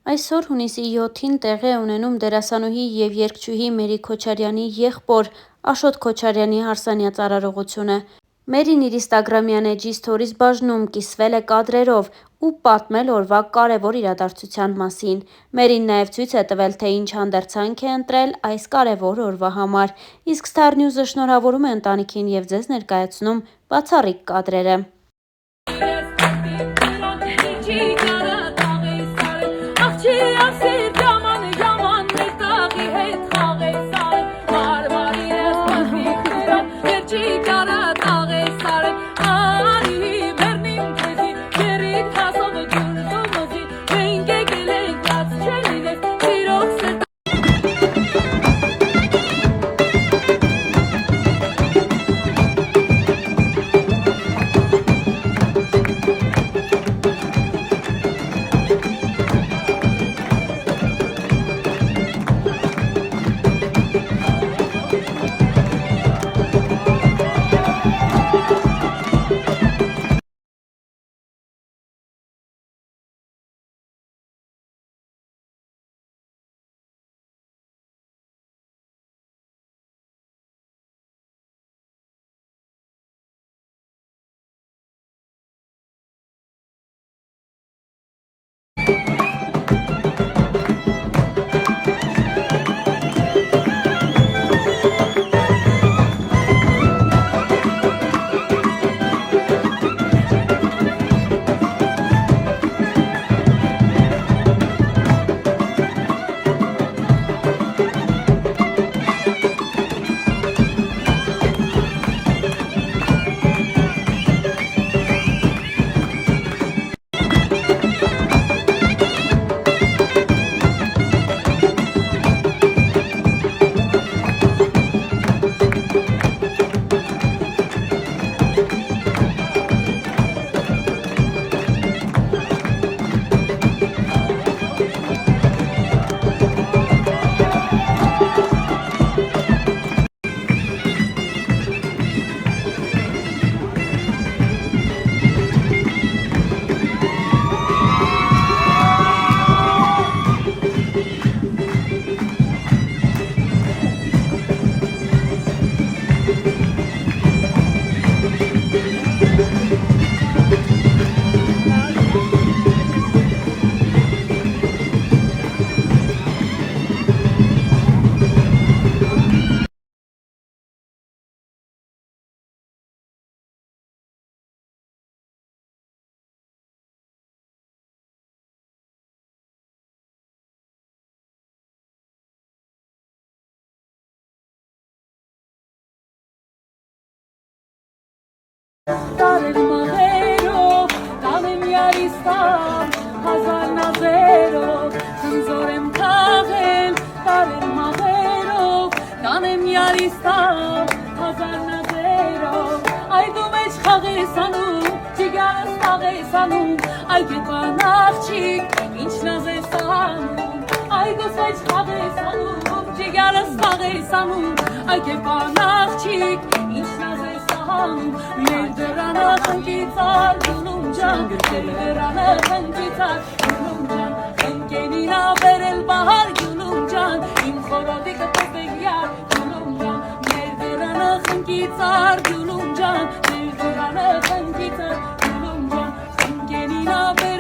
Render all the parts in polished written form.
Այսօր հունիսի 7-ին տեղի է ունենում դերասանուհի և երգչուհի Մերի Քոչարյանի եղբոր Աշոտ Քոչարյանի հարսանյաց արարողությունը։ Մերին իր ինստագրամյան էջի սթորիս բաժնում կիսվել է կադրերով ու պատմել օրվա կարևոր իրադարձության մասին։ Մերին նաև ցույց է տվել, թե ինչ հանդերձանք է ընտրել այս կարևոր օրվա համար։ Իսկ Star News-ը շնորհավորում է ընտանիքին և ձեզ ներկայացնում բացառիկ կադրերը։ Տարեր մահերով, տանեմ յարիստան, հազար նազերով, խնձոր եմ թաղել, տարեր մահերով, տանեմ յարիստան, հազար նազերով, այդու մեջ խաղ ես անում, ճիգարս տաղ ես անում, այդ եպան աղջիկ, ինչ նազ ես անում, այդուս մեջ խաղ ես անում, ճիգարս տաղ ես անում, այդ եպան աղջիկ, ինչ նազ ես Մեր դրանը խնկիցար, գյուլում ջան, դրանը խնկիցար, գյուլում ջան, խնկենին ավերել բահար, գյուլում ջան, իմ խորովիկը տեսեք յար, գյուլում ջան, մեր դրանը խնկիցար, գյուլում ջան, մեր դրանը խնկիցար, գյուլում ջան, խնկենին ավերել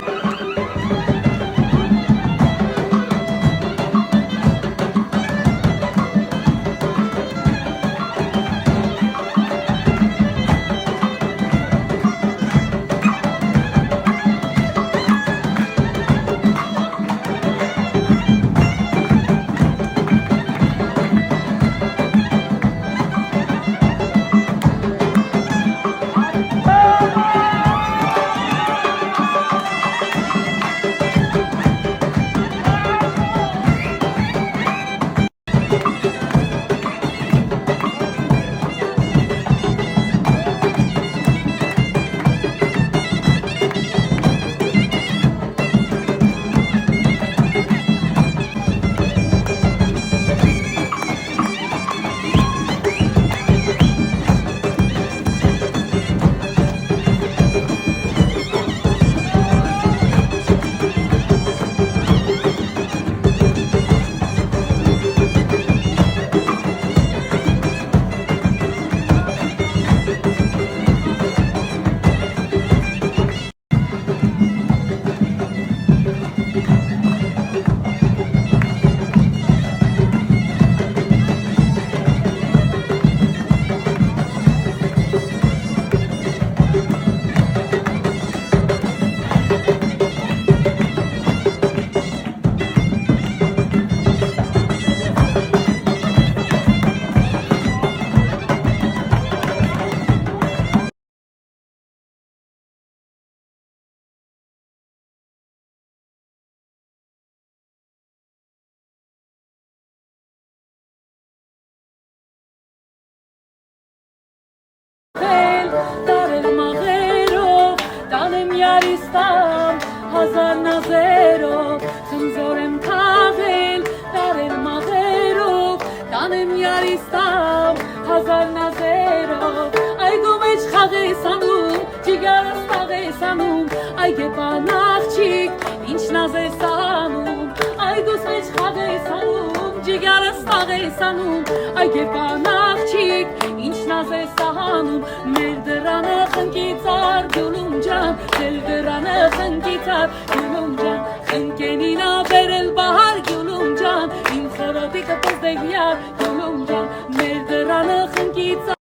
Տարել մաղերով տանեմ յարիստամ հազար նազերով խնձոր եմ թաղել տարել մաղերով տանեմ յարիստամ հազար նազերով այգու մեջ խաղ ես անում ջիգարս տաղ ես անում այգեպան աղջիկ ինչ նազ ես անում այգուս մեջ խաղ ես անում ջիգարս տաղ ես անում այգեպան աղջիկ ինչ նազ ես անում մեր դրանը խնկիցար գյուլում ջան մեր դրանը խնկիցար գյուլում ջան խնկենինա բերել բահար գյուլում ջան իմ խորոտի կպոս դեգյար գյուլում ջան մեր դրանը խնկիցար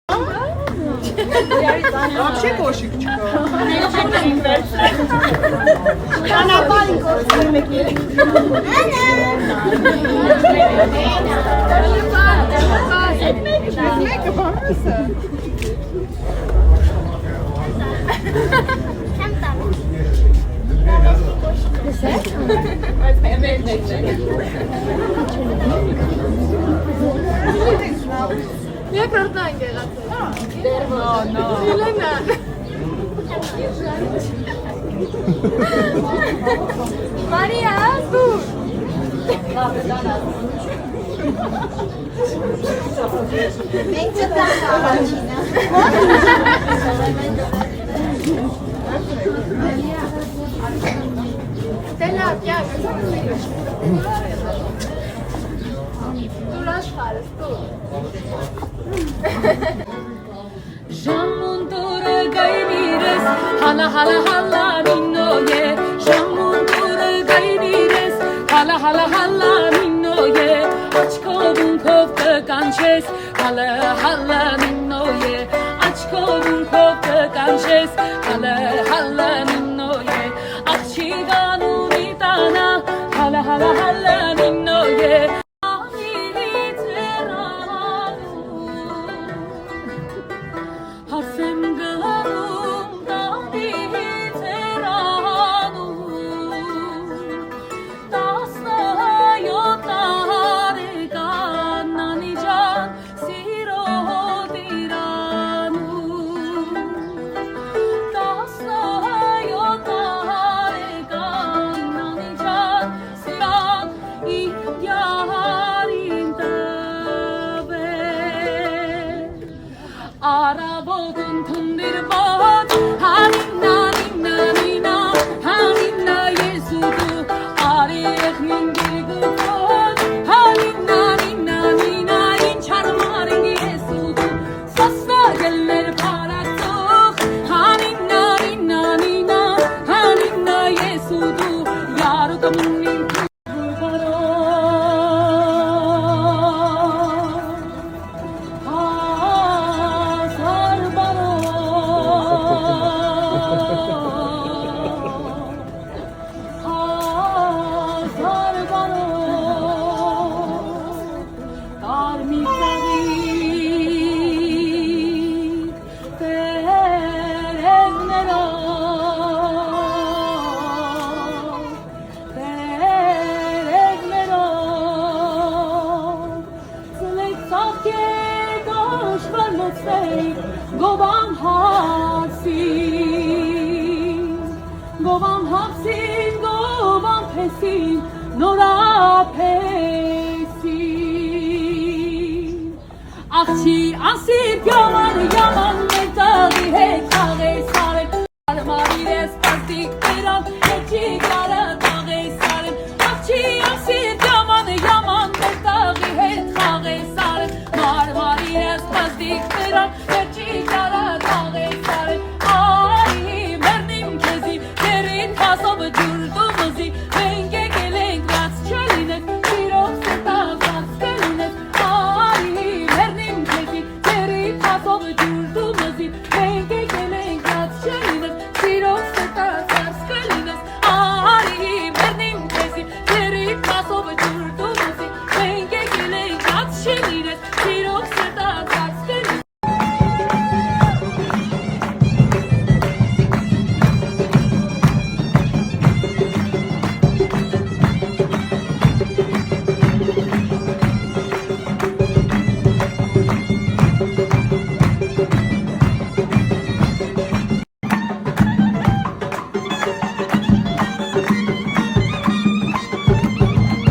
Вообще кошек չկա։ Անապային կործում եք երեք։ Մեկը բանոսը։ Չեմ տանում։ Երկրորդն այն եղած։ No. Ելենա։ Մարիա, դու։ Մենք չտանք առաջինը։ Տելա, պյակ։ Դուր աշխարհս, դու։ Ժամունդուրը գայնիրես հալա հալա հալա նինոյե Ժամունդուրը գայնիրես հալա հալա հալա նինոյե Աչքով ունքով կկանչես հալա հալա նինոյե Աչքով ունքով կկանչես հալա հալա նինոյե Աղջիկանունի տանա հալա հալա հալա նինոյե Հարսեմ գանում տանից երանում 17 տարեկան նանի ջան սիրո տիրանում 17 տարեկան նանի ջան սիրան իմ յարին տվել Արաբոդուն թնդիր բոտ Հանինա, նինա, նինա Հանինա եզուդու Արիեղ նինգիր գուտոտ Հանինա, նինա, նինա Ինչ հարմարին եզուդու Սասնա գելներ պարակցող Հանինա, նինա, նինա Հանինա եզուդու Յարուտը մունին Գովամ հապսին, գովամ փեսին, նորափեսին Աղջի ասիր յաման, յաման մեր տաղի հետ աղ է սարել Արմարիր ես պաստիկ տերան, եջի գարը տաղ է սարել Աղջի ասիր յաման, յաման մեր տաղի հետ աղ է սարել Մարմարիր ես պաստիկ տերան, եջի գարը տաղ է սարել Այ մերնիմ քեզի, կերին կասով ջուրդու